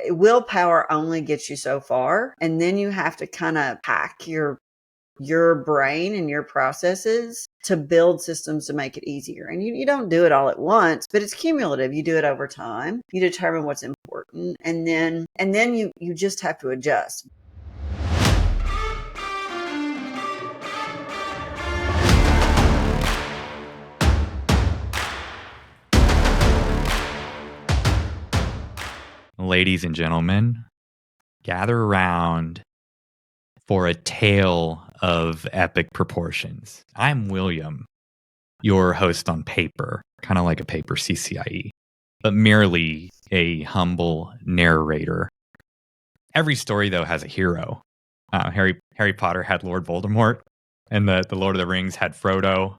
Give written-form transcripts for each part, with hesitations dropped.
willpower only gets you so far. And then you have to kind of hack your brain and your processes to build systems to make it easier. And you don't do it all at once, but it's cumulative. You do it over time. You determine what's important, and then you just have to adjust. Ladies and gentlemen, gather around for a tale of epic proportions. I'm William, your host on paper, kind of like a paper CCIE, but merely a humble narrator. Every story, though, has a hero. Harry Potter had Lord Voldemort, and the Lord of the Rings had Frodo.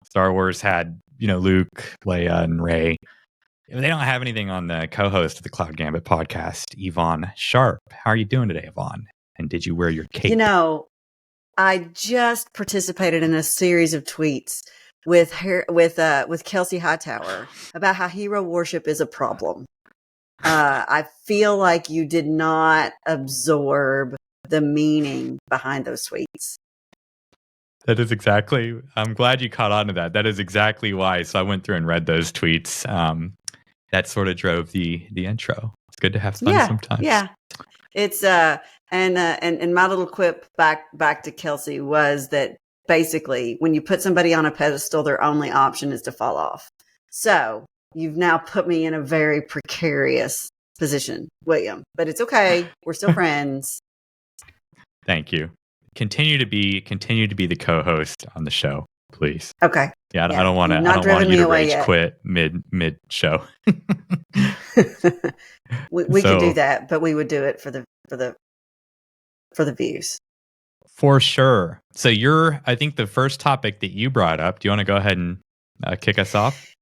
Star Wars had, Luke, Leia, and Rey. They don't have anything on the co-host of the Cloud Gambit podcast, Eyvonne Sharp. How are you doing today, Eyvonne? And did you wear your cape? I just participated in a series of tweets with Kelsey Hightower about how hero worship is a problem. I feel like you did not absorb the meaning behind those tweets. That is exactly. I'm glad you caught on to that. That is exactly why. So I went through and read those tweets. That sort of drove the intro. It's good to have fun sometimes. Yeah. It's and my little quip back to Kelsey was that basically when you put somebody on a pedestal, their only option is to fall off. So you've now put me in a very precarious position, William. But it's okay. We're still friends. Thank you. Continue to be the co-host on the show, please. Okay. Yeah, I don't want to. I don't want you to rage quit mid show. we could do that, but we would do it for the views. For sure. So I think the first topic that you brought up. Do you want to go ahead and kick us off?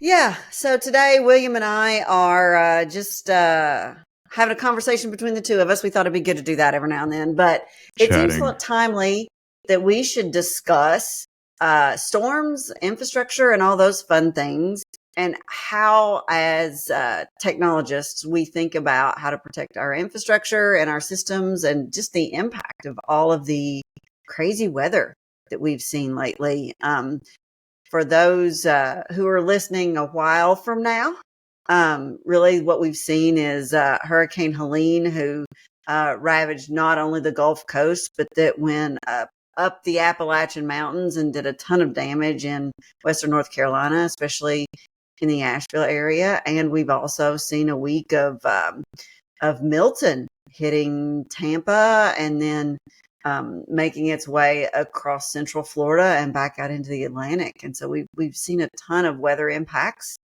Yeah. So today, William and I are just having a conversation between the two of us. We thought it'd be good to do that every now and then, but it seems timely that we should discuss storms, infrastructure, and all those fun things, and how, as technologists, we think about how to protect our infrastructure and our systems, and just the impact of all of the crazy weather that we've seen lately. For those who are listening a while from now, really what we've seen is Hurricane Helene, who ravaged not only the Gulf Coast, but that went up the Appalachian Mountains and did a ton of damage in Western North Carolina, especially in the Asheville area. And we've also seen a week of Milton hitting Tampa and then making its way across Central Florida and back out into the Atlantic. And so we've seen a ton of weather impacts.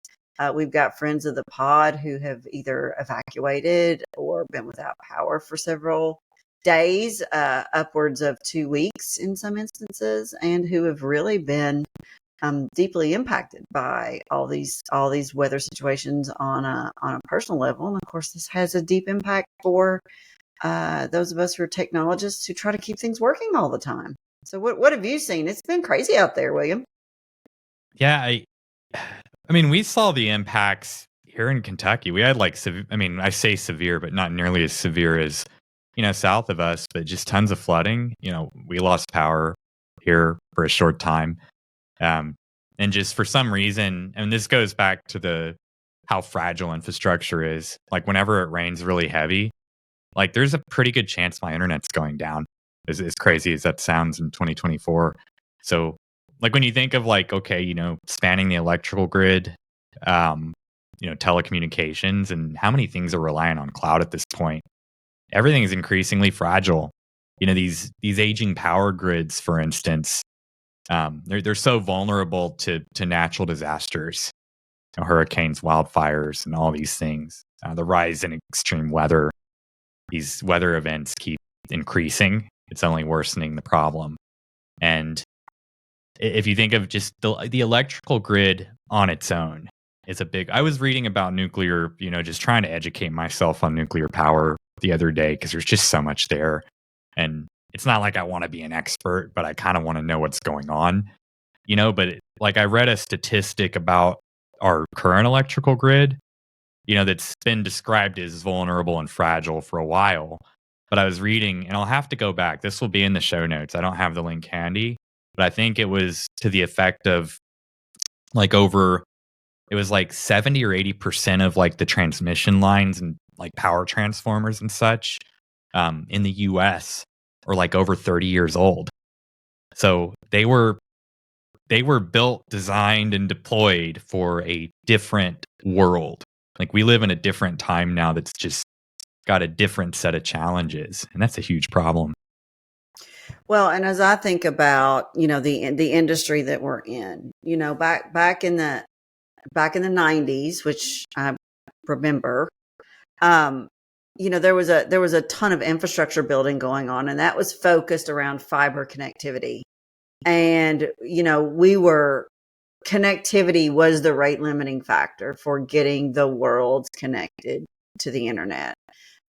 We've got friends of the pod who have either evacuated or been without power for several days, upwards of 2 weeks in some instances, and who have really been deeply impacted by all these weather situations on a personal level. And of course, this has a deep impact for those of us who are technologists who try to keep things working all the time. So what have you seen? It's been crazy out there, William. Yeah, I mean, we saw the impacts here in Kentucky. We had I say severe, but not nearly as severe as south of us, but just tons of flooding. We lost power here for a short time. And just for some reason, and this goes back to how fragile infrastructure is. Like whenever it rains really heavy, like there's a pretty good chance my internet's going down. As crazy as that sounds in 2024. So like when you think of spanning the electrical grid, telecommunications, and how many things are relying on cloud at this point, everything is increasingly fragile. These aging power grids, for instance, they're so vulnerable to natural disasters, hurricanes, wildfires, and all these things. The rise in extreme weather, these weather events keep increasing. It's only worsening the problem. And if you think of just the electrical grid on its own, it's a big. I was reading about nuclear, just trying to educate myself on nuclear power the other day because there's just so much there. And it's not like I want to be an expert, but I kind of want to know what's going on, But I read a statistic about our current electrical grid. that's been described as vulnerable and fragile for a while. But I was reading, and I'll have to go back. This will be in the show notes. I don't have the link handy, but I think it was to the effect of like it was like 70 or 80% of like the transmission lines and like power transformers and such in the US are like over 30 years old. So they were built, designed, and deployed for a different world. Like we live in a different time now that's just got a different set of challenges, and that's a huge problem. Well, and as I think about, the industry that we're in, back in the 90s, which I remember, there was a ton of infrastructure building going on, and that was focused around fiber connectivity. And, connectivity was the rate limiting factor for getting the world connected to the internet.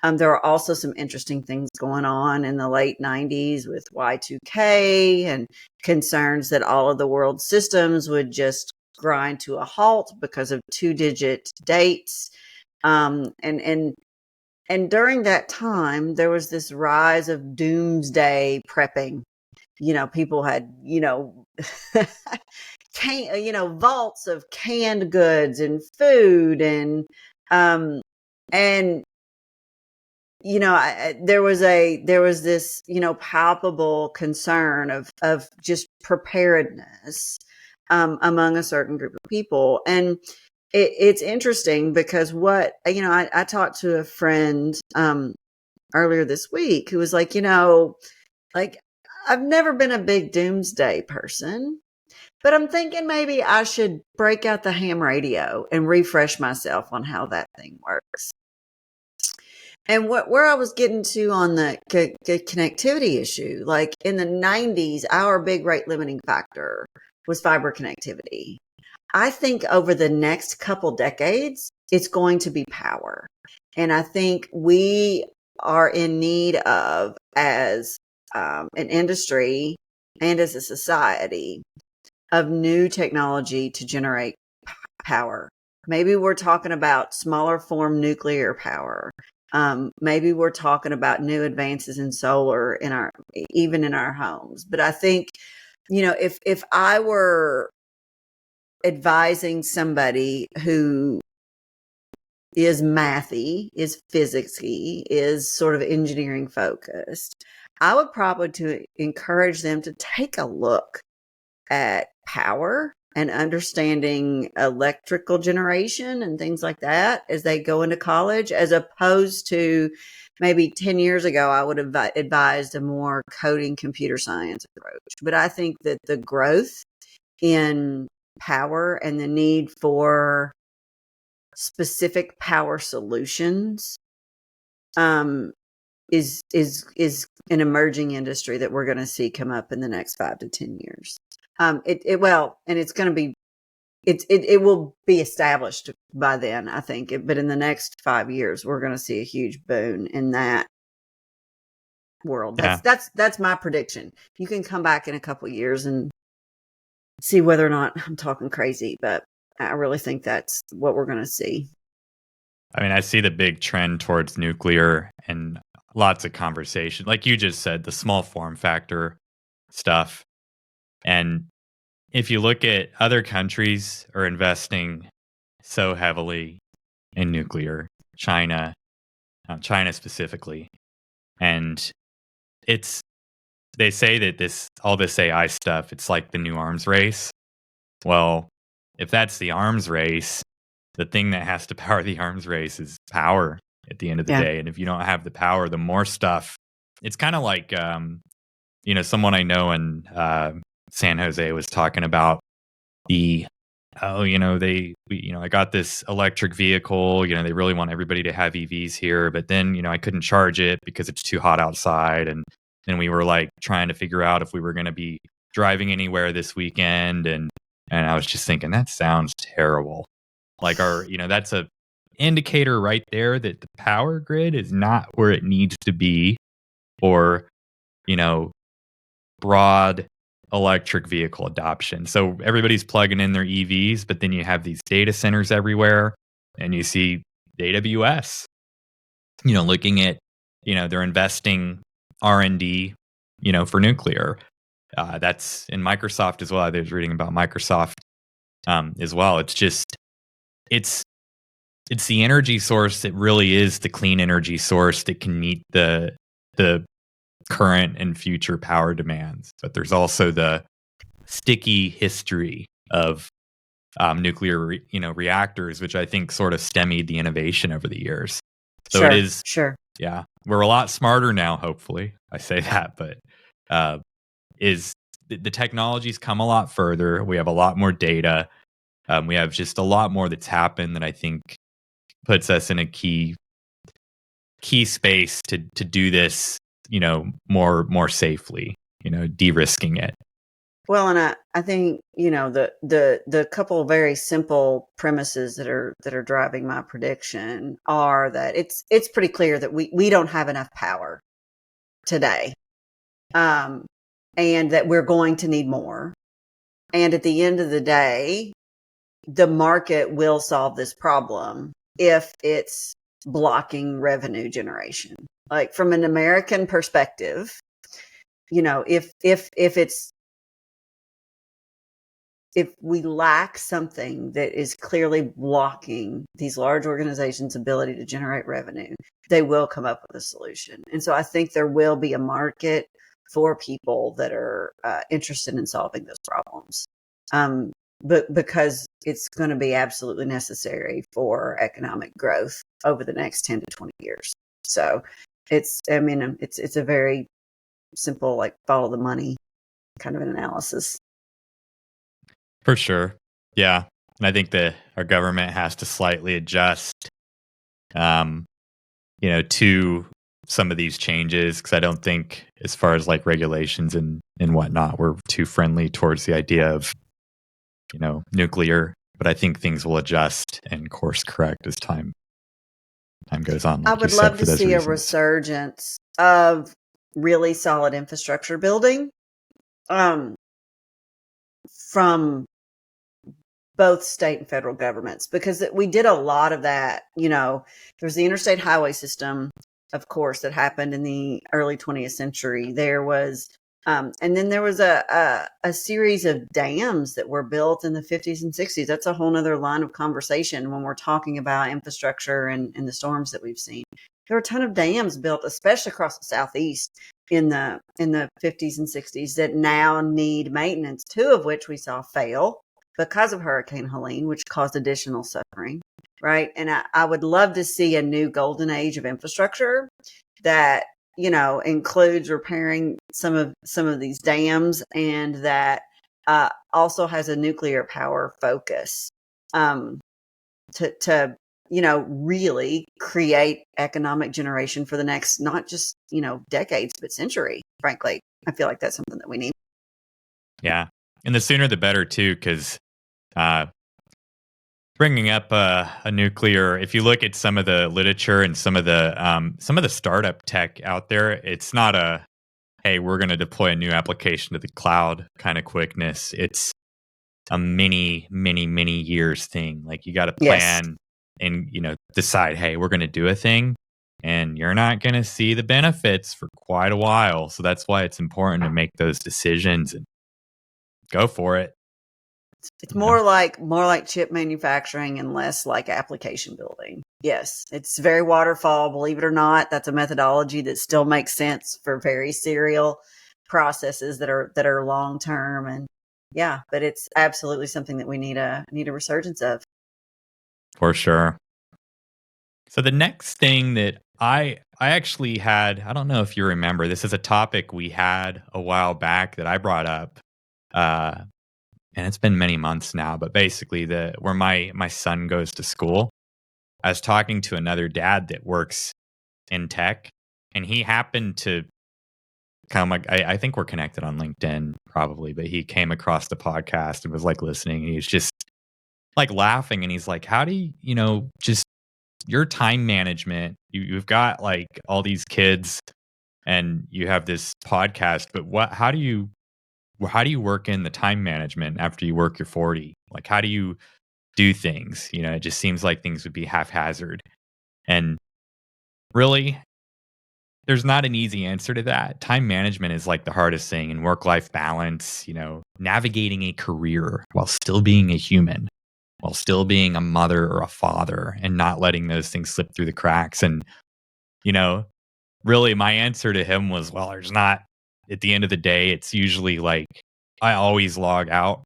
There are also some interesting things going on in the late 90s with Y2K and concerns that all of the world systems would just grind to a halt because of 2-digit dates. And during that time, there was this rise of doomsday prepping. People had, vaults of canned goods and food and there was this, palpable concern of just preparedness, among a certain group of people. And it's interesting because I talked to a friend, earlier this week who was like, like I've never been a big doomsday person, but I'm thinking maybe I should break out the ham radio and refresh myself on how that thing works. And where I was getting to on the connectivity issue, like in the 90s, our big rate limiting factor was fiber connectivity. I think over the next couple decades, it's going to be power. And I think we are in need of, as an industry and as a society, of new technology to generate power. Maybe we're talking about smaller form nuclear power. Maybe we're talking about new advances in solar even in our homes. But I think, if I were advising somebody who is mathy, is physicsy, is sort of engineering focused, I would probably to encourage them to take a look at power and understanding electrical generation and things like that as they go into college, as opposed to maybe 10 years ago, I would have advised a more coding computer science approach. But I think that the growth in power and the need for specific power solutions is an emerging industry that we're going to see come up in the next 5 to 10 years. And it's going to be, it will be established by then, I think. But in the next 5 years, we're going to see a huge boon in that world. That's my prediction. You can come back in a couple of years and see whether or not I'm talking crazy, but I really think that's what we're going to see. I mean, I see the big trend towards nuclear and lots of conversation. Like you just said, the small form factor stuff. And if you look at other countries are investing so heavily in nuclear, China specifically. And they say that all this AI stuff, it's like the new arms race. Well, if that's the arms race, the thing that has to power the arms race is power at the end of the day. And if you don't have the power, the more stuff, it's kind of like, someone I know in San Jose was talking about I got this electric vehicle, they really want everybody to have EVs here, but then, I couldn't charge it because it's too hot outside. And then we were like trying to figure out if we were going to be driving anywhere this weekend. And I was just thinking, that sounds terrible. Like that's a indicator right there that the power grid is not where it needs to be for, broad electric vehicle adoption. So everybody's plugging in their EVs, but then you have these data centers everywhere, and you see AWS, looking at, they're investing R&D, for nuclear. That's in Microsoft as well. I was reading about Microsoft as well. It's just, it's the energy source that really is the clean energy source that can meet the current and future power demands. But there's also the sticky history of nuclear, reactors, which I think sort of stymied the innovation over the years. So sure, it is, sure. Yeah, we're a lot smarter now. Hopefully, I say that, but is the technology's come a lot further. We have a lot more data. We have just a lot more that's happened that I think puts us in a key space to do this, more safely, de-risking it. Well, and I think, the couple of very simple premises that are driving my prediction are that it's pretty clear that we don't have enough power today. And that we're going to need more. And at the end of the day, the market will solve this problem if it's blocking revenue generation. Like from an American perspective, if we lack something that is clearly blocking these large organizations' ability to generate revenue, they will come up with a solution. And so I think there will be a market for people that are interested in solving those problems. But because it's going to be absolutely necessary for economic growth over the next 10 to 20 years. So it's a very simple, like, follow the money kind of an analysis. For sure. Yeah. And I think that our government has to slightly adjust, to some of these changes, because I don't think, as far as like regulations and whatnot, we're too friendly towards the idea of, nuclear. But I think things will adjust and course correct as time goes on. Like I would love to see a resurgence of really solid infrastructure building from both state and federal governments, because we did a lot of that. There's the interstate highway system, of course, that happened in the early 20th century. There was, and then there was a series of dams that were built in the 50s and 60s. That's a whole nother line of conversation when we're talking about infrastructure and the storms that we've seen. There were a ton of dams built, especially across the Southeast in the 50s and 60s, that now need maintenance, two of which we saw fail because of Hurricane Helene, which caused additional suffering, right? And I would love to see a new golden age of infrastructure that, includes repairing some of these dams, and that also has a nuclear power focus to really create economic generation for the next, not just, decades, but century. Frankly, I feel like that's something that we need. Yeah. And the sooner the better, too, because bringing up a nuclear, if you look at some of the literature and some of the startup tech out there, it's not a, hey, we're going to deploy a new application to the cloud kind of quickness. It's a many years thing. Like, you got to plan and, decide, hey, we're going to do a thing, and you're not going to see the benefits for quite a while. So that's why it's important to make those decisions and go for it. It's more like chip manufacturing and less like application building. Yes, it's very waterfall. Believe it or not, that's a methodology that still makes sense for very serial processes that are long term. And yeah, but it's absolutely something that we need a resurgence of. For sure. So the next thing that I actually had, I don't know if you remember, this is a topic we had a while back that I brought up. And it's been many months now, but basically where my son goes to school, I was talking to another dad that works in tech, and he happened to come, I think we're connected on LinkedIn probably, but he came across the podcast and was like listening, and he's just like laughing, and he's like, how do you, just your time management, you've got like all these kids and you have this podcast, but how do you work in the time management after you work your 40? Like, how do you do things? It just seems like things would be haphazard. And really, there's not an easy answer to that. Time management is like the hardest thing, and work-life balance, navigating a career while still being a human, while still being a mother or a father, and not letting those things slip through the cracks. And, you know, really my answer to him was, well, there's not, at the end of the day, it's usually like I always log out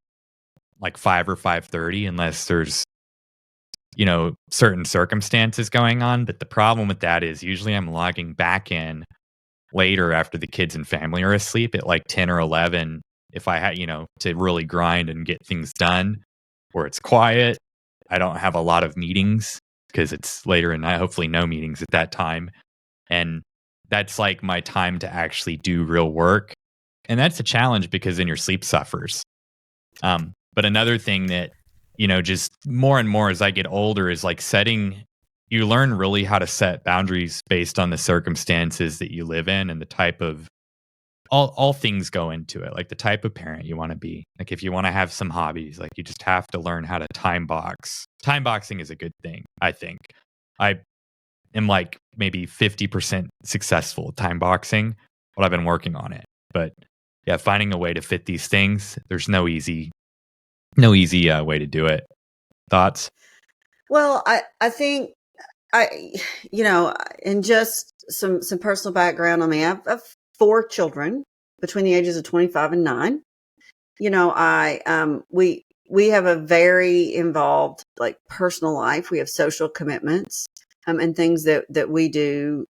like 5 or 5:30 unless there's, certain circumstances going on. But the problem with that is usually I'm logging back in later after the kids and family are asleep at like 10 or 11 if I had, to really grind and get things done, where it's quiet. I don't have a lot of meetings because it's later in night, hopefully no meetings at that time. And that's like my time to actually do real work. And that's a challenge because then your sleep suffers. But another thing that, just more and more as I get older is like you learn really how to set boundaries based on the circumstances that you live in and the type of, all things go into it, like the type of parent you want to be. Like if you want to have some hobbies, like you just have to learn how to time box. Time boxing is a good thing, I think. I am like maybe 50% successful at time boxing, but I've been working on it. But yeah, finding a way to fit these things, there's no easy way to do it. Thoughts? Well, I think I, and just some personal background on me. I've 4 children between the ages of 25 and 9. We have a very involved like personal life. We have social commitments, and things that we do,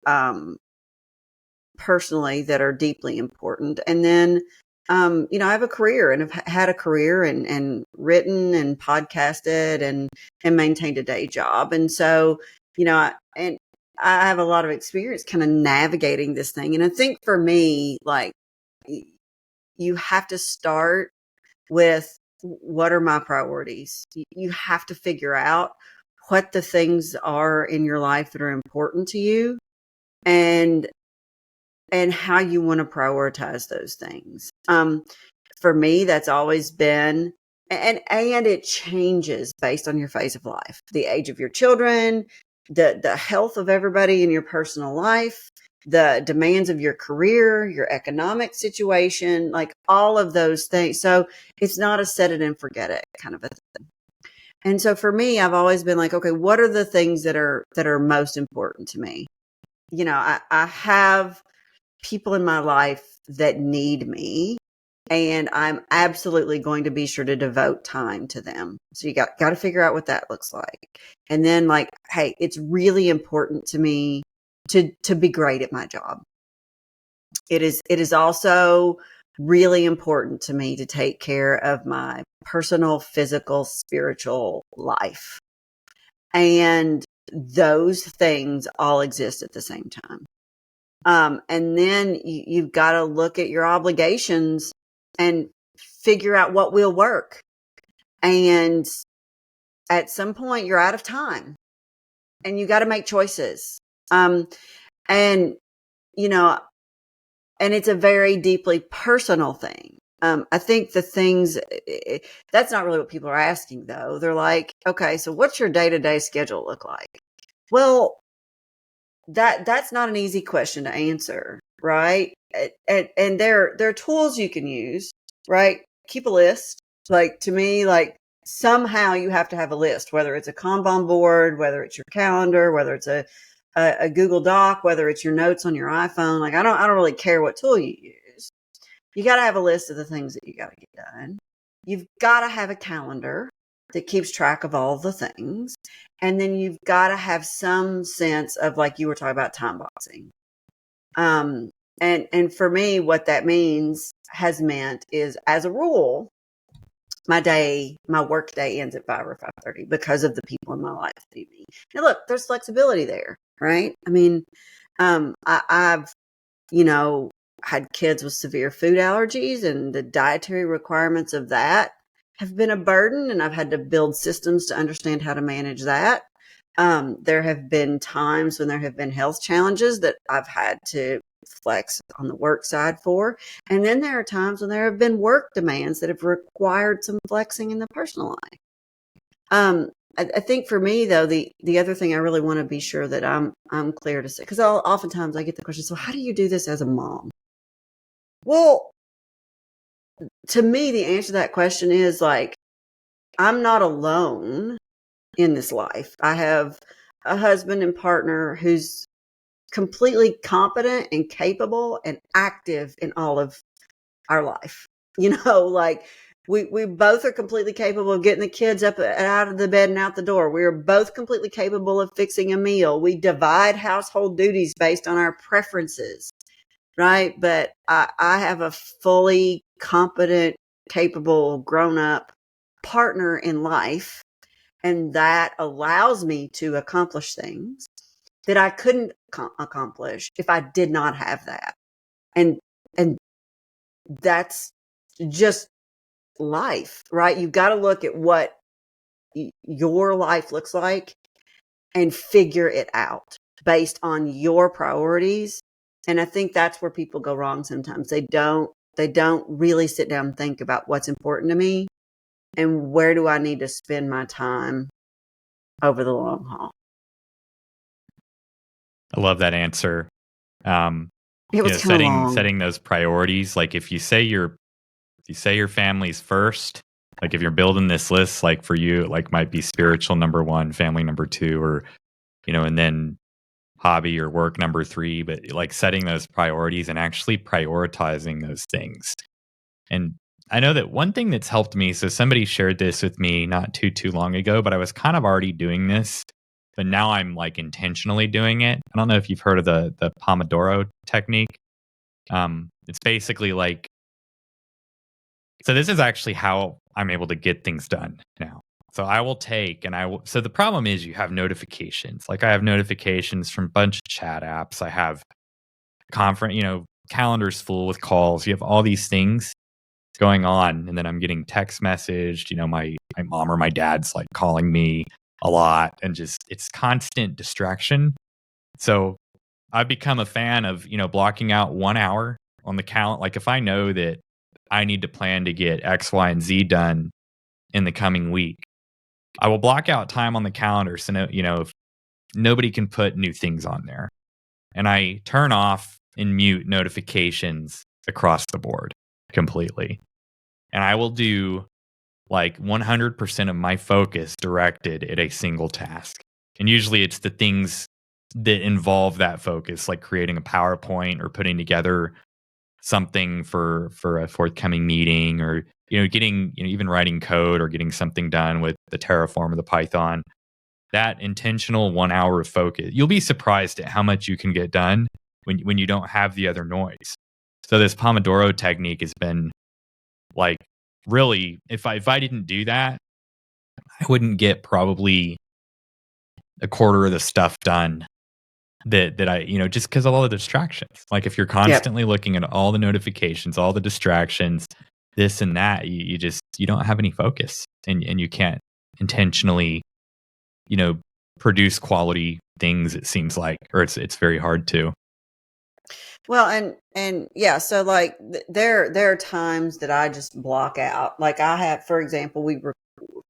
personally that are deeply important. And then, I have a career and have had a career and written and podcasted and maintained a day job. And so, and I have a lot of experience kind of navigating this thing. And I think for me, like, you have to start with what are my priorities? You have to figure out what the things are in your life that are important to you, and how you want to prioritize those things. For me, that's always been, and it changes based on your phase of life, the age of your children, the health of everybody in your personal life, the demands of your career, your economic situation, like all of those things. So it's not a set it and forget it kind of a thing. And so for me, I've always been like, okay, what are the things that are most important to me? I have people in my life that need me, and I'm absolutely going to be sure to devote time to them. So you got to figure out what that looks like. And then like, hey, it's really important to me to be great at my job. It is also really important to me to take care of my personal, physical, spiritual life. And those things all exist at the same time. And then you've got to look at your obligations and figure out what will work. And at some point you're out of time and you got to make choices. And, and it's a very deeply personal thing. I think the things that's not really what people are asking though. They're like, okay, so what's your day-to-day schedule look like? Well, that's not an easy question to answer, right? And there are tools you can use, right? Keep a list. Like to me, like somehow you have to have a list, whether it's a Kanban board, whether it's your calendar, whether it's a Google Doc, whether it's your notes on your iPhone. Like I don't really care what tool you use. You got to have a list of the things that you got to get done. You've got to have a calendar that keeps track of all the things. And then you've got to have some sense of, like you were talking about, time boxing. And for me, what that has meant is, as a rule, my work day ends at 5 or 5:30 because of the people in my life that need me. Now look, there's flexibility there, right? I mean, I've, had kids with severe food allergies, and the dietary requirements of that have been a burden, and I've had to build systems to understand how to manage that. There have been times when there have been health challenges that I've had to flex on the work side for. And then there are times when there have been work demands that have required some flexing in the personal life. I think for me though, the other thing I really want to be sure that I'm clear to say, because oftentimes I get the question, so how do you do this as a mom? Well, to me, the answer to that question is like, I'm not alone in this life. I have a husband and partner who's completely competent and capable and active in all of our life. Like we both are completely capable of getting the kids up and out of the bed and out the door. We are both completely capable of fixing a meal. We divide household duties based on our preferences, right? But I have a fully competent, capable, grown up partner in life. And that allows me to accomplish things that I couldn't accomplish if I did not have that. And, and that's just life, right? You've got to look at what your life looks like and figure it out based on your priorities. And I think that's where people go wrong sometimes. They don't really sit down and think about what's important to me and where do I need to spend my time over the long haul. I love that answer. It was kind of long. Setting those priorities. Like if you say your family's first, like if you're building this list, like for you, like might be spiritual number 1, family number 2, or and then hobby or work number 3. But like setting those priorities and actually prioritizing those things. And I know that one thing that's helped me. So somebody shared this with me not too long ago, but I was kind of already doing this. But now I'm like intentionally doing it. I don't know if you've heard of the Pomodoro technique. It's basically like, so this is actually how I'm able to get things done now. So I will take so the problem is you have notifications. Like I have notifications from a bunch of chat apps. I have calendars full with calls. You have all these things going on. And then I'm getting text messaged, my mom or my dad's like calling me a lot, and just it's constant distraction. So I've become a fan of blocking out 1 hour on the calendar. Like if I know that I need to plan to get X, Y, and Z done in the coming week, I will block out time on the calendar so if nobody can put new things on there. And I turn off and mute notifications across the board completely. And I will do like 100% of my focus directed at a single task. And usually it's the things that involve that focus, like creating a PowerPoint or putting together something for a forthcoming meeting, or getting even writing code or getting something done with the Terraform or the Python. That intentional 1 hour of focus, you'll be surprised at how much you can get done when you don't have the other noise. So this Pomodoro technique has been like, really, if I didn't do that, I wouldn't get probably a quarter of the stuff done that I, just because of all the distractions. Like if you're constantly looking at all the notifications, all the distractions, this and that, you don't have any focus, and you can't intentionally, produce quality things, it seems like, or it's very hard to. Well, and yeah, so like there are times that I just block out. Like I have, for example,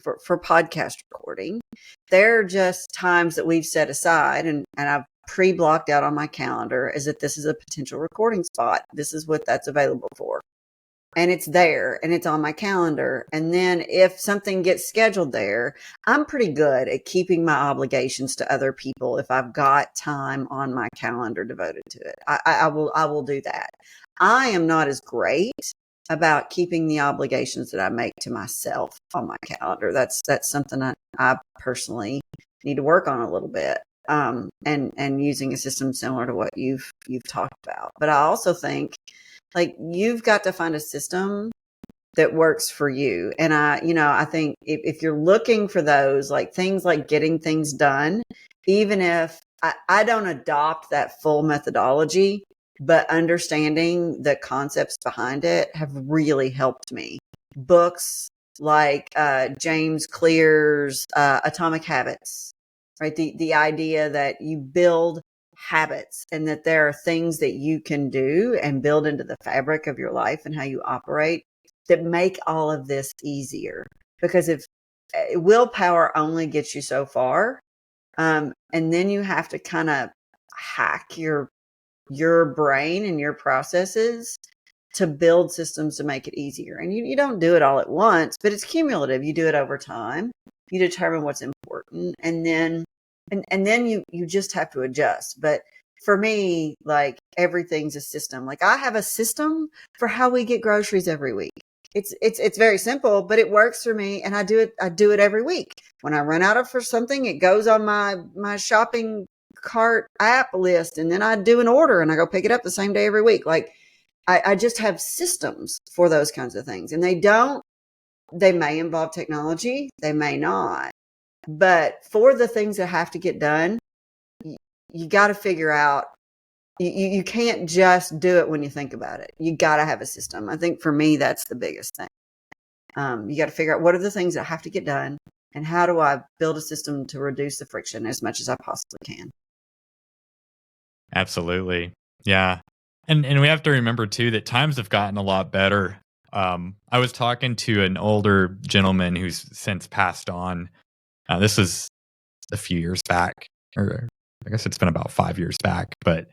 for podcast recording, there are just times that we've set aside, and I've pre-blocked out on my calendar as if this is a potential recording spot. This is what that's available for. And it's there and it's on my calendar. And then if something gets scheduled there, I'm pretty good at keeping my obligations to other people. If I've got time on my calendar devoted to it, I will do that. I am not as great about keeping the obligations that I make to myself on my calendar. That's something I personally need to work on a little bit. And using a system similar to what you've talked about. But I also think, like, you've got to find a system that works for you. And I think if you're looking for those, like things like getting things done, even if I don't adopt that full methodology, but understanding the concepts behind it have really helped me. Books like James Clear's Atomic Habits, right? The idea that you build habits and that there are things that you can do and build into the fabric of your life and how you operate that make all of this easier. Because if willpower only gets you so far. And then you have to kind of hack your brain and your processes to build systems to make it easier. And you don't do it all at once, but it's cumulative. You do it over time. You determine what's important, and then you just have to adjust. But for me, like, everything's a system. Like, I have a system for how we get groceries every week. It's very simple, but it works for me, and I do it every week. When I run out of for something, it goes on my shopping cart app list, and then I do an order and I go pick it up the same day every week. Like, I just have systems for those kinds of things, and they may involve technology, they may not, but for the things that have to get done, you got to figure out, you can't just do it when you think about it. You got to have a system. I think for me, that's the biggest thing. You got to figure out what are the things that have to get done, and how do I build a system to reduce the friction as much as I possibly can. Absolutely. Yeah. And we have to remember too that times have gotten a lot better. I was talking to an older gentleman who's since passed on. This was a few years back, or I guess it's been about 5 years back. But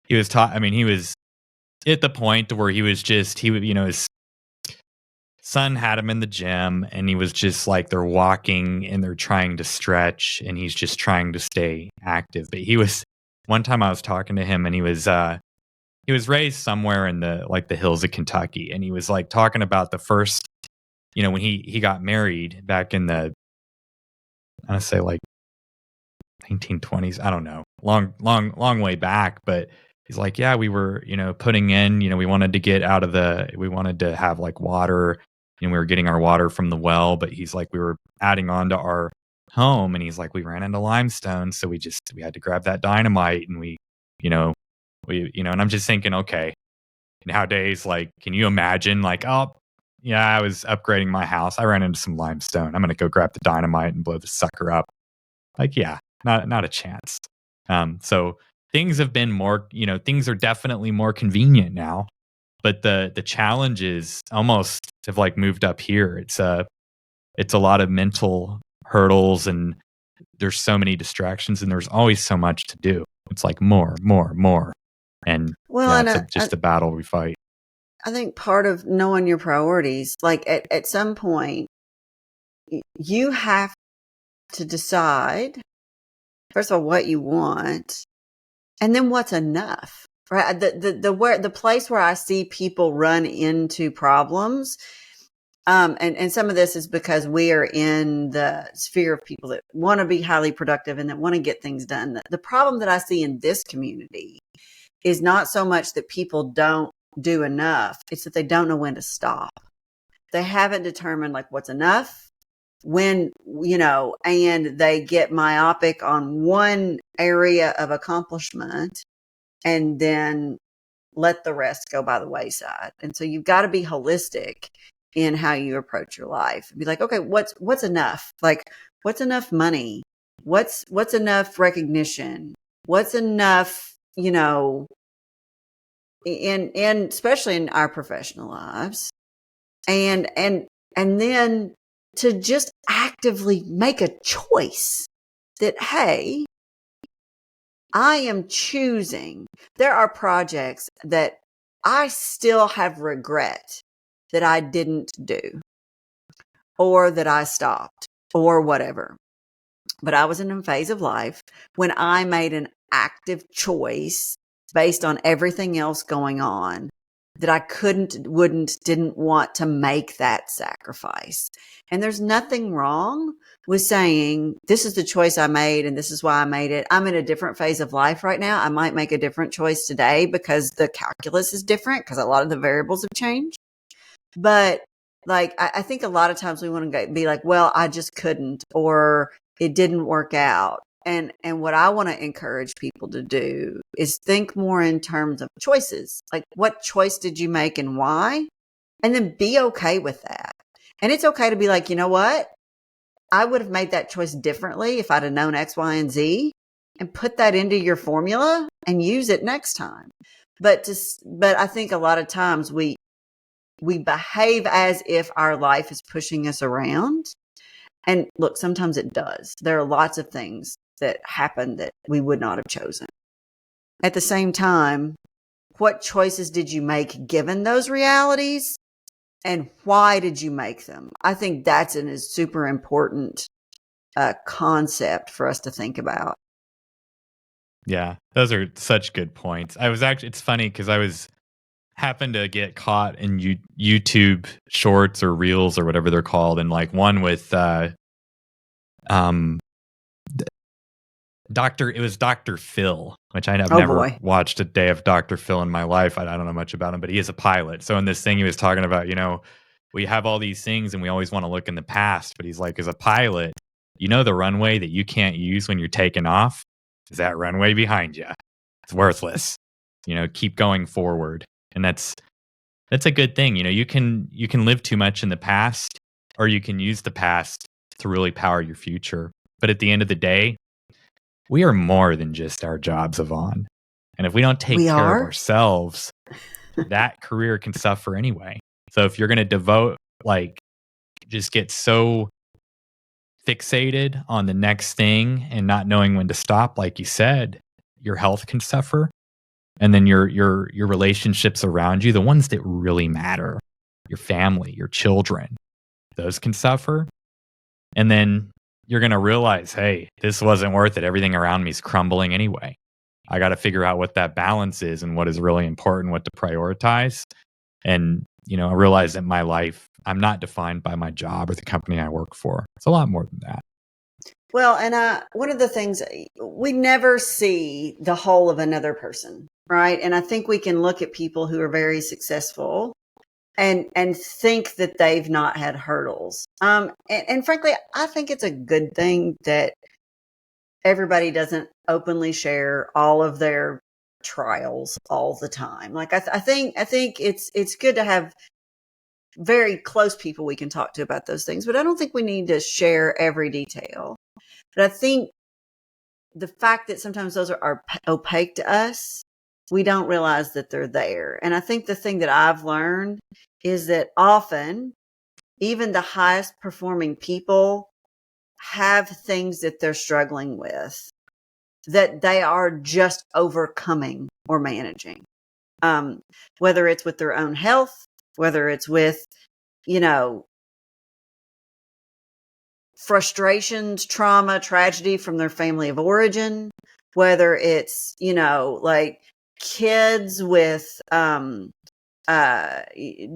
he was he was at the point where his son had him in the gym, and he was just like, they're walking and they're trying to stretch, and he's just trying to stay active. But one time I was talking to him, and he was raised somewhere in the hills of Kentucky, and he was like talking about the first, when he got married back in the, I want to say like 1920s. I don't know, long way back. But he's like, yeah, we were, putting in, we wanted to have like water, and we were getting our water from the well. But he's like, we were adding on to our home, and he's like, we ran into limestone, so we had to grab that dynamite, and and I'm just thinking, okay, nowadays, like, can you imagine, like, oh, yeah, I was upgrading my house, I ran into some limestone, I'm going to go grab the dynamite and blow the sucker up. Like, yeah, not a chance. So things have been more, things are definitely more convenient now, but the challenges almost have like moved up here. It's a lot of mental hurdles, and there's so many distractions, and there's always so much to do. It's like more. And it's just a battle we fight. I think part of knowing your priorities, like at some point, you have to decide, first of all, what you want, and then what's enough. Right? The place where I see people run into problems, and some of this is because we are in the sphere of people that want to be highly productive and that want to get things done. The problem that I see in this community is not so much that people don't do enough. It's that they don't know when to stop. They haven't determined like what's enough, when, and they get myopic on one area of accomplishment and then let the rest go by the wayside. And so you've got to be holistic in how you approach your life. Be like, okay, what's enough? Like, what's enough money? What's enough recognition? What's enough, and especially in our professional lives, and then to just actively make a choice that, hey, I am choosing. There are projects that I still have regret that I didn't do, or that I stopped, or would've. But I was in a phase of life when I made an active choice based on everything else going on that I didn't want to make that sacrifice. And there's nothing wrong with saying, this is the choice I made and this is why I made it. I'm in a different phase of life right now. I might make a different choice today because the calculus is different, because a lot of the variables have changed. But like, I think a lot of times we want to be like, well, I just couldn't, or it didn't work out. And what I want to encourage people to do is think more in terms of choices. Like, what choice did you make and why? And then be okay with that. And it's okay to be like, you know what? I would have made that choice differently if I'd have known X, Y, and Z, and put that into your formula and use it next time. But I think a lot of times we behave as if our life is pushing us around. And look, sometimes it does. There are lots of things that happen that we would not have chosen. At the same time, what choices did you make given those realities? And why did you make them? I think that's a super important concept for us to think about. Yeah, those are such good points. It's funny because happened to get caught in YouTube shorts or reels or whatever they're called. And like one with, it was Dr. Phil, which I've never watched a day of Dr. Phil in my life. I don't know much about him, but he is a pilot. So in this thing, he was talking about, we have all these things and we always want to look in the past, but he's like, as a pilot, the runway that you can't use when you're taking off is that runway behind you. It's worthless. Keep going forward. And that's a good thing. You can live too much in the past, or you can use the past to really power your future. But at the end of the day, we are more than just our jobs, Eyvonne. And if we don't take care of ourselves, that career can suffer anyway. So if you're going to just get so fixated on the next thing and not knowing when to stop, like you said, your health can suffer. And then your relationships around you, the ones that really matter, your family, your children, those can suffer. And then you're going to realize, hey, this wasn't worth it. Everything around me is crumbling anyway. I got to figure out what that balance is and what is really important, what to prioritize. And, I realize that my life, I'm not defined by my job or the company I work for. It's a lot more than that. Well, and one of the things, we never see the whole of another person, right? And I think we can look at people who are very successful and think that they've not had hurdles. And frankly, I think it's a good thing that everybody doesn't openly share all of their trials all the time. Like I think it's good to have very close people we can talk to about those things, but I don't think we need to share every detail. But I think the fact that sometimes those are opaque to us, we don't realize that they're there. And I think the thing that I've learned is that often even the highest performing people have things that they're struggling with that they are just overcoming or managing. Whether it's with their own health, whether it's with, frustrations, trauma, tragedy from their family of origin, whether it's, like kids with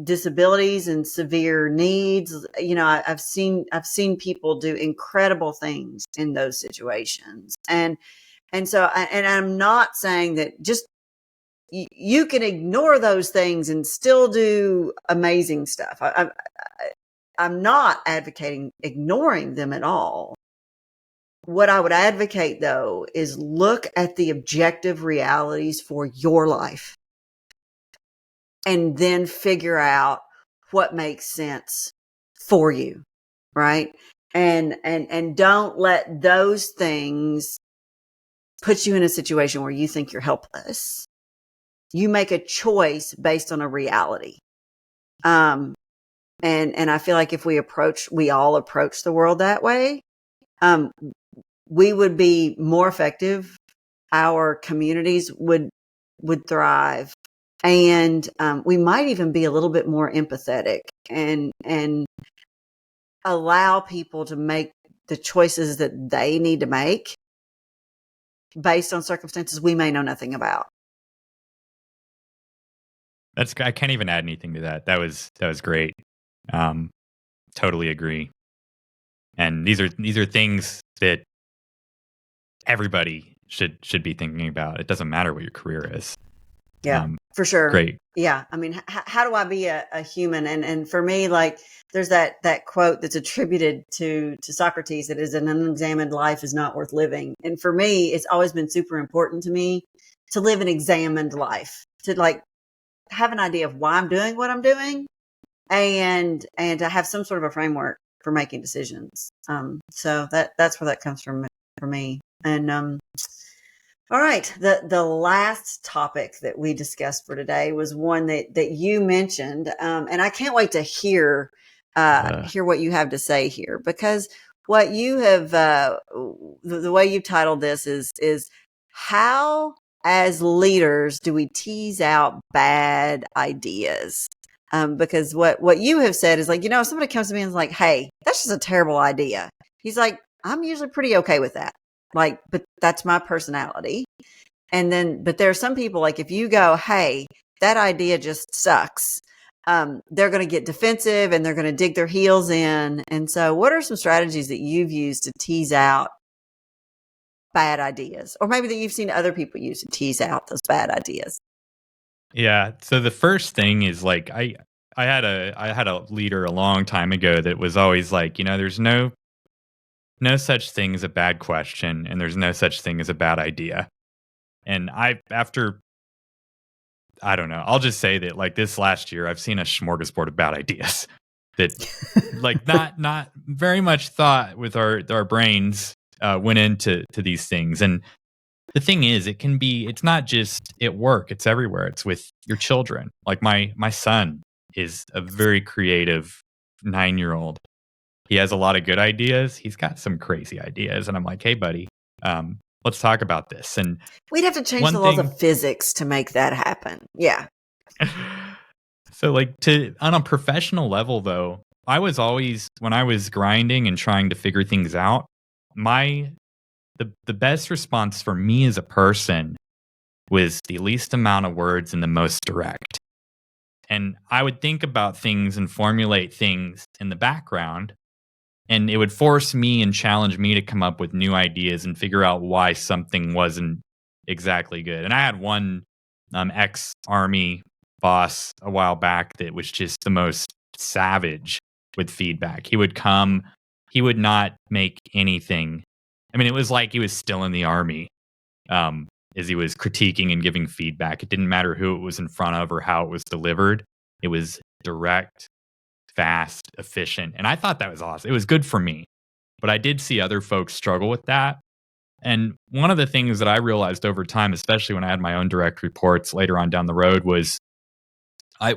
disabilities and severe needs. I've seen people do incredible things in those situations. And so I'm not saying that just you can ignore those things and still do amazing stuff. I'm not advocating ignoring them at all. What I would advocate, though, is look at the objective realities for your life and then figure out what makes sense for you, right? And don't let those things put you in a situation where you think you're helpless. You make a choice based on a reality. And I feel like if we all approach the world that way, we would be more effective. Our communities would thrive, and we might even be a little bit more empathetic and allow people to make the choices that they need to make based on circumstances we may know nothing about. I can't even add anything to that. That was great. Totally agree. And these are things that everybody should be thinking about. It doesn't matter what your career is. Yeah, for sure. Great. Yeah. I mean, how do I be a human? And for me, like there's that quote that's attributed to Socrates that is, an unexamined life is not worth living. And for me, it's always been super important to me to live an examined life, to like have an idea of why I'm doing what I'm doing and to have some sort of a framework for making decisions. So that's where that comes from for me. And, all right. The last topic that we discussed for today was one that you mentioned. And I can't wait to hear what you have to say here, because what you have, the way you titled this is how, as leaders, do we tease out bad ideas? Because what you have said is like, if somebody comes to me and is like, hey, that's just a terrible idea. He's like, I'm usually pretty okay with that. Like, but that's my personality. But there are some people, like if you go, hey, that idea just sucks, they're going to get defensive and they're going to dig their heels in. And so what are some strategies that you've used to tease out bad ideas, or maybe that you've seen other people use to tease out those bad ideas? Yeah. So the first thing is like, I had a leader a long time ago that was always like, there's no such thing as a bad question, and there's no such thing as a bad idea. And I don't know, I'll just say that like this last year, I've seen a smorgasbord of bad ideas that like not very much thought with our brains went into these things. And the thing is, it's not just at work, it's everywhere. It's with your children. Like my son is a very creative 9-year-old. He has a lot of good ideas. He's got some crazy ideas. And I'm like, hey, buddy, let's talk about this. And we'd have to change the laws of physics to make that happen. Yeah. So like on a professional level, though, I was always, when I was grinding and trying to figure things out, the best response for me as a person was the least amount of words and the most direct. And I would think about things and formulate things in the background, and it would force me and challenge me to come up with new ideas and figure out why something wasn't exactly good. And I had one ex-army boss a while back that was just the most savage with feedback. He would come, he would not make anything. I mean, it was like he was still in the army as he was critiquing and giving feedback. It didn't matter who it was in front of or how it was delivered. It was direct, fast, efficient. And I thought that was awesome. It was good for me. But I did see other folks struggle with that. And one of the things that I realized over time, especially when I had my own direct reports later on down the road, was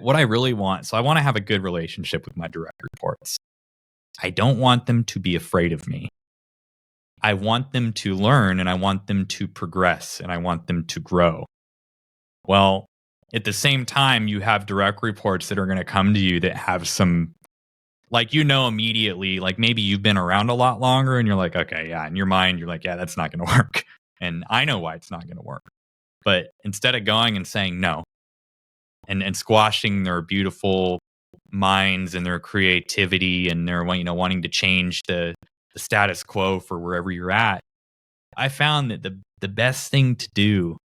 what I really want. So I want to have a good relationship with my direct reports. I don't want them to be afraid of me. I want them to learn, and I want them to progress, and I want them to grow. Well, at the same time, you have direct reports that are going to come to you that have some, like, immediately, like maybe you've been around a lot longer and you're like, okay, yeah, in your mind, you're like, yeah, that's not going to work. And I know why it's not going to work. But instead of going and saying no and squashing their beautiful minds and their creativity and their, wanting to change the status quo for wherever you're at, I found that the best thing to do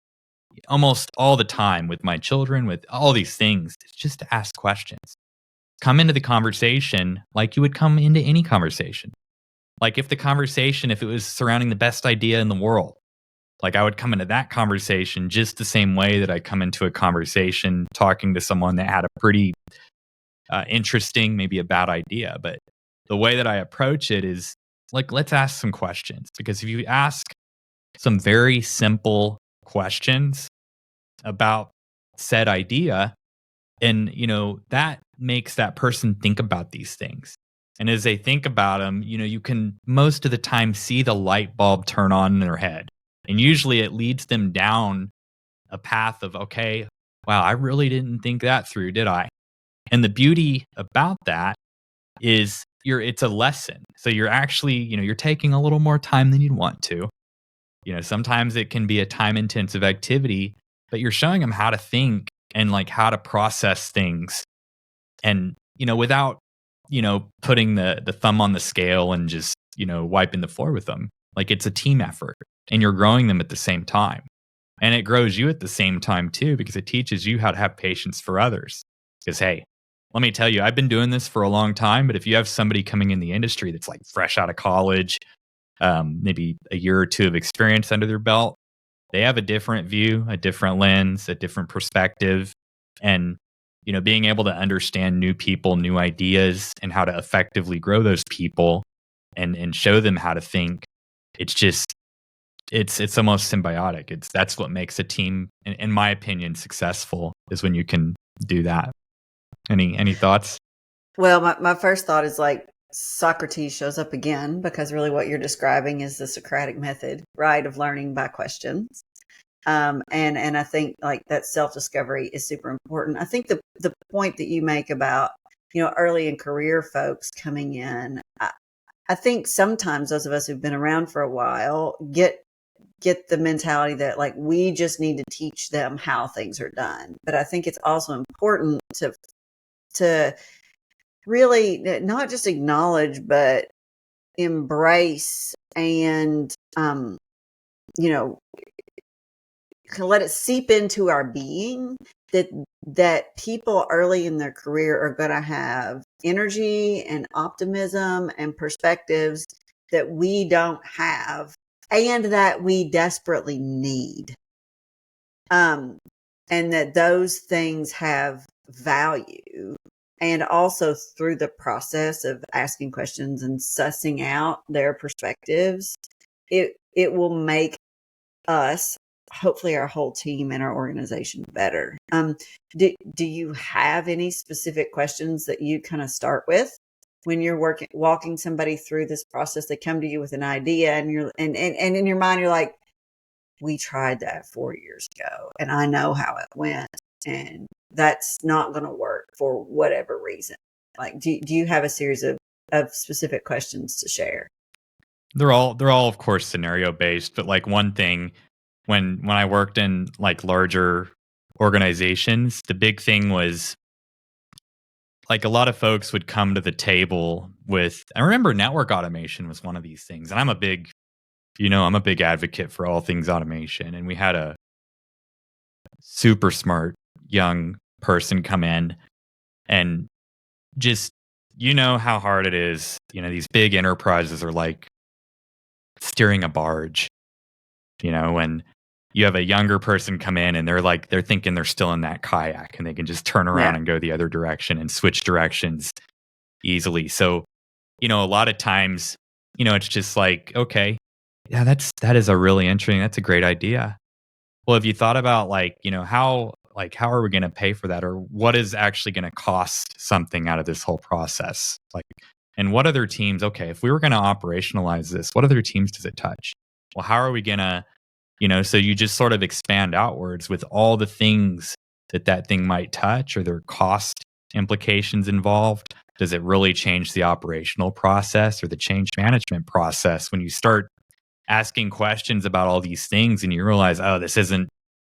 almost all the time with my children, with all these things, is just to ask questions. Come into the conversation like you would come into any conversation. Like if it was surrounding the best idea in the world, like I would come into that conversation just the same way that I come into a conversation talking to someone that had a pretty interesting, maybe a bad idea. But the way that I approach it is like, let's ask some questions. Because if you ask some very simple questions about said idea, and that makes that person think about these things. And as they think about them, you can most of the time see the light bulb turn on in their head. And usually it leads them down a path of, okay, wow, I really didn't think that through, did I? And the beauty about that is it's a lesson. So you're actually, you're taking a little more time than you'd want to. Sometimes it can be a time intensive activity, but you're showing them how to think and like how to process things. And, without, putting the thumb on the scale and just, wiping the floor with them. Like it's a team effort, and you're growing them at the same time. And it grows you at the same time too, because it teaches you how to have patience for others. Because, hey, let me tell you, I've been doing this for a long time, but if you have somebody coming in the industry that's like fresh out of college, maybe a year or two of experience under their belt, they have a different view, a different lens, a different perspective. And, being able to understand new people, new ideas, and how to effectively grow those people and show them how to think, it's almost symbiotic. That's what makes a team, in my opinion, successful, is when you can do that. Any thoughts? Well, my first thought is like, Socrates shows up again, because really what you're describing is the Socratic method, right, of learning by questions. And I think like that self-discovery is super important. I think the point that you make about, early in career folks coming in, I think sometimes those of us who've been around for a while get the mentality that like we just need to teach them how things are done. But I think it's also important to really not just acknowledge, but embrace and, let it seep into our being that people early in their career are going to have energy and optimism and perspectives that we don't have and that we desperately need. And that those things have value. And also through the process of asking questions and sussing out their perspectives, it will make us, hopefully our whole team and our organization, better. Do you have any specific questions that you kind of start with when you're walking somebody through this process? They come to you with an idea and and in your mind, you're like, we tried that 4 years ago and I know how it went, and that's not going to work for whatever reason. Like, do you have a series of specific questions to share? They're all of course scenario based, but like one thing, when I worked in like larger organizations, the big thing was like a lot of folks would come to the table with, I remember network automation was one of these things. And I'm a big advocate for all things automation. And we had a super smart young person come in and just, how hard it is. These big enterprises are like steering a barge, when you have a younger person come in and they're thinking they're still in that kayak and they can just turn around and go the other direction and switch directions easily. So, a lot of times, it's just like, okay, yeah, that is a really interesting, that's a great idea. Well, have you thought about how are we going to pay for that, or what is actually going to cost something out of this whole process? And what other teams, okay, if we were going to operationalize this, what other teams does it touch? Well, how are we going to, so you just sort of expand outwards with all the things that thing might touch, or their cost implications involved. Does it really change the operational process or the change management process? When you start asking questions about all these things and you realize, oh,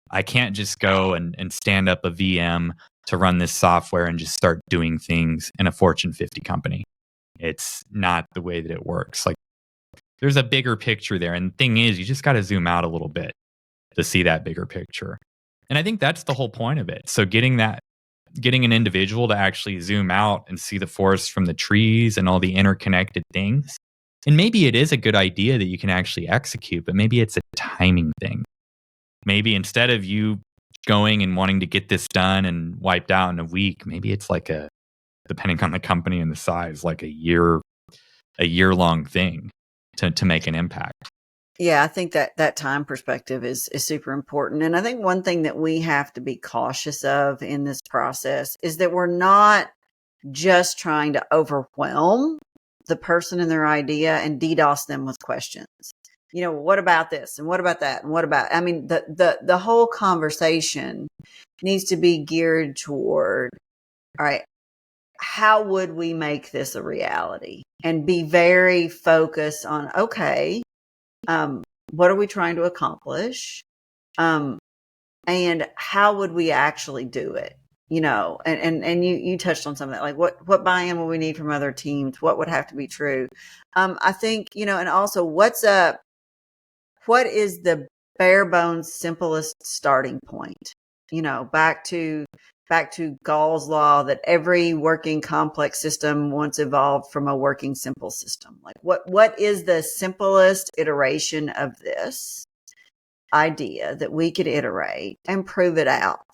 I can't just go and stand up a VM to run this software and just start doing things in a Fortune 50 company. It's not the way that it works. Like, there's a bigger picture there. And the thing is, you just got to zoom out a little bit to see that bigger picture. And I think that's the whole point of it. So getting an individual to actually zoom out and see the forest from the trees and all the interconnected things. And maybe it is a good idea that you can actually execute, but maybe it's a timing thing. Maybe instead of you going and wanting to get this done and wiped out in a week, maybe it's like depending on the company and the size, like a year-long thing to make an impact. Yeah, I think that time perspective is super important. And I think one thing that we have to be cautious of in this process is that we're not just trying to overwhelm the person and their idea and DDoS them with questions. What about this? And what about that? And what about, the whole conversation needs to be geared toward, all right, how would we make this a reality? And be very focused on, okay, what are we trying to accomplish? And how would we actually do it? And you touched on some of that, like what buy-in will we need from other teams? What would have to be true? I think, and also what is the bare bones, simplest starting point? Back to Gall's law that every working complex system once evolved from a working simple system. Like what is the simplest iteration of this idea that we could iterate and prove it out?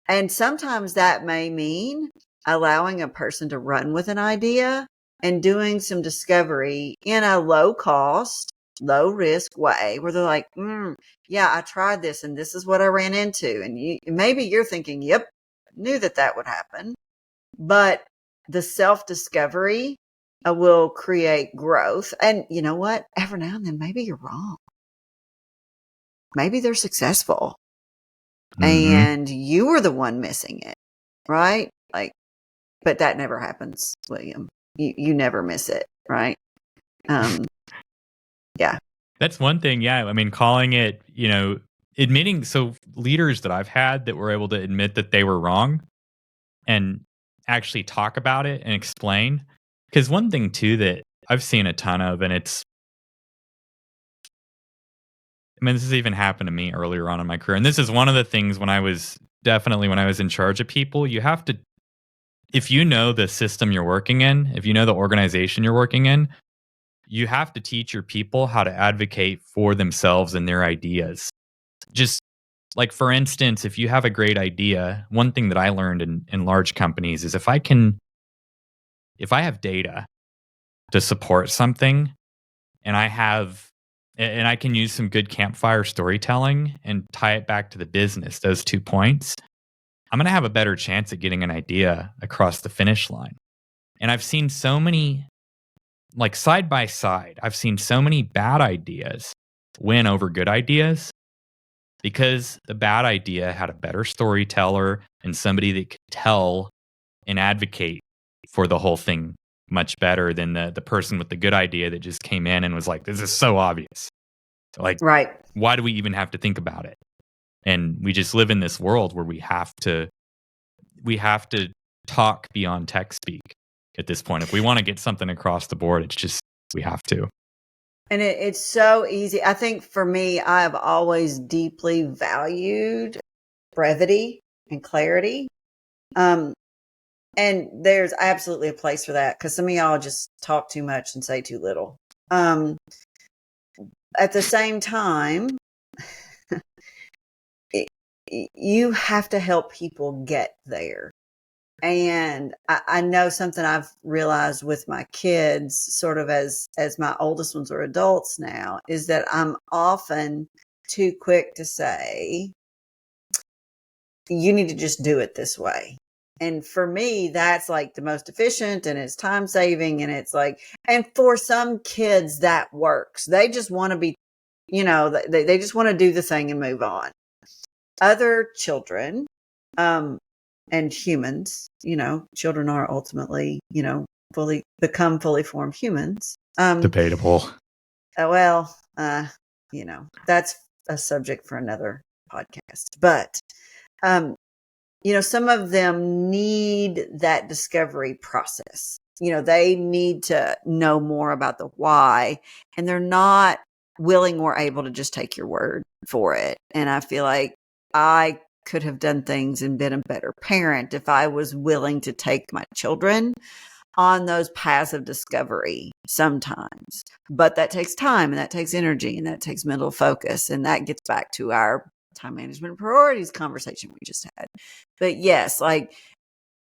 And sometimes that may mean allowing a person to run with an idea and doing some discovery in a low cost, low risk way where they're like, yeah, I tried this and this is what I ran into. And maybe you're thinking, yep, knew that would happen. But the self-discovery will create growth. And you know what? Every now and then, maybe you're wrong. Maybe they're successful and you were the one missing it, right? Like, but that never happens, William. You never miss it, right? Yeah. That's one thing. Yeah. I mean, calling it, admitting. So leaders that I've had that were able to admit that they were wrong and actually talk about it and explain. Because one thing too that I've seen a ton of, and this has even happened to me earlier on in my career. And this is one of the things when I was in charge of people, you have to, if you know the system you're working in, if you know the organization you're working in, you have to teach your people how to advocate for themselves and their ideas. Just like, for instance, if you have a great idea, one thing that I learned in large companies is if I have data to support something and I can use some good campfire storytelling and tie it back to the business, those 2 points, I'm going to have a better chance at getting an idea across the finish line. And I've seen so many, like side by side, I've seen so many bad ideas win over good ideas because the bad idea had a better storyteller and somebody that could tell and advocate for the whole thing much better than the person with the good idea that just came in and was like, this is so obvious. Like, right. Why do we even have to think about it? And we just live in this world where we have to talk beyond tech speak at this point. If we want to get something across the board, it's just, we have to. And it's so easy. I think for me, I've always deeply valued brevity and clarity. And there's absolutely a place for that because some of y'all just talk too much and say too little. At the same time, you have to help people get there. And I know something I've realized with my kids, sort of as my oldest ones are adults now, is that I'm often too quick to say, you need to just do it this way. And for me, that's like the most efficient and it's time saving. And it's like, and for some kids that works. They just want to be, they just want to do the thing and move on. Other children, and humans, children are ultimately, fully formed humans. Debatable. That's a subject for another podcast. But, some of them need that discovery process. They need to know more about the why, and they're not willing or able to just take your word for it. And I feel like I could have done things and been a better parent if I was willing to take my children on those paths of discovery sometimes. But that takes time and that takes energy and that takes mental focus. And that gets back to our time management priorities conversation we just had. But yes, and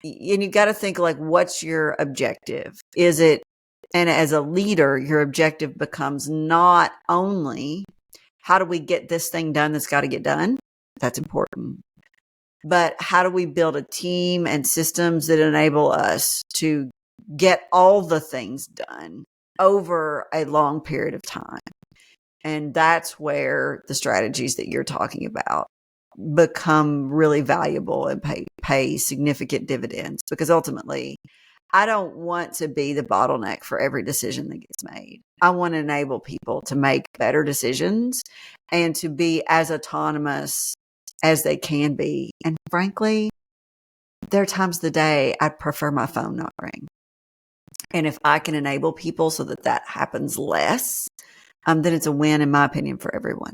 you got to think what's your objective? Is it, and as a leader, your objective becomes not only how do we get this thing done that's got to get done? That's important. But how do we build a team and systems that enable us to get all the things done over a long period of time? And that's where the strategies that you're talking about become really valuable and pay significant dividends, because ultimately I don't want to be the bottleneck for every decision that gets made. I want to enable people to make better decisions and to be as autonomous as they can be. And frankly, there are times of the day I'd prefer my phone not ring. And if I can enable people so that happens less, then it's a win, in my opinion, for everyone.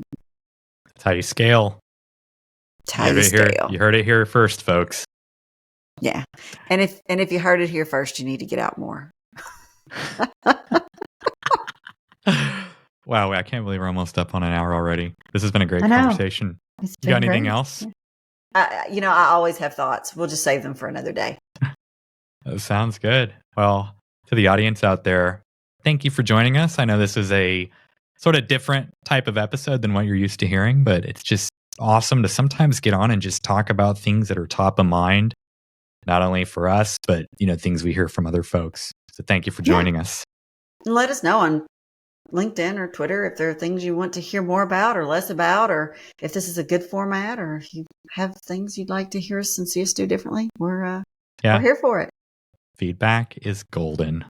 That's how you scale. You heard it here first, folks. Yeah. And if you heard it here first, you need to get out more. Wow, I can't believe we're almost up on an hour already. This has been a great conversation. You got anything else? I always have thoughts. We'll just save them for another day. That sounds good. Well, to the audience out there, thank you for joining us. I know this is a sort of different type of episode than what you're used to hearing, but it's just awesome to sometimes get on and just talk about things that are top of mind, not only for us, but things we hear from other folks. So thank you for joining us. And let us know on LinkedIn or Twitter if there are things you want to hear more about or less about, or if this is a good format, or if you have things you'd like to hear us and see us do differently. We're here for it. Feedback is golden.